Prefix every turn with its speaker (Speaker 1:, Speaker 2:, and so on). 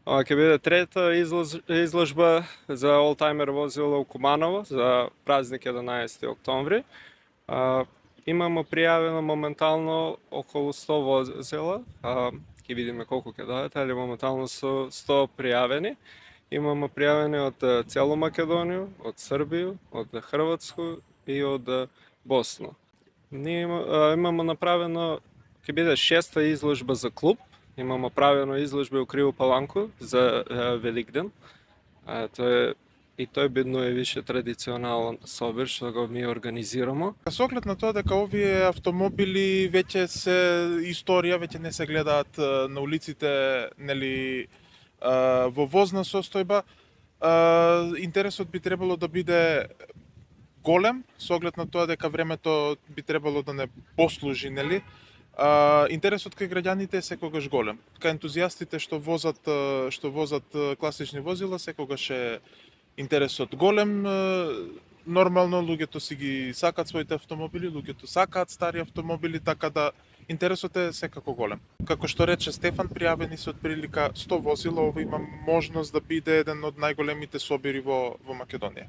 Speaker 1: Ова ќе биде трета изложба за олтаймер возила у Куманово за празник 11 октомври. Имамо пријавено моментално околу 100 возила. Ќе видиме колку ќе дадете, али моментално со 100 пријавени. Имамо пријавени од целу Македонија, од Србија, од Хрватско и од Босна. Ние имамо направено, ќе биде шеста изложба за клуб. Имамо правено изложба у Криво Паланку за Великден. Тој бидно е више традиционален собир што го ми организирamo.
Speaker 2: Со оглед на тоа дека овие автомобили веќе се историја, веќе не се гледаат на улиците, нели, во возна состојба, интересот би требало да биде голем, со оглед на тоа дека времето би требало да не послужи, нели? Интересот кај граѓаните е секогаш голем. Кај ентузијастите што возат класични возила, секогаш е интересот голем. Нормално луѓето си ги сакаат своите автомобили, луѓето сакаат стари автомобили, така да интересот е секако голем. Како што рече Стефан, пријавени се отприлика 100 возила, ова има можност да биде еден од најголемите собири во Македонија.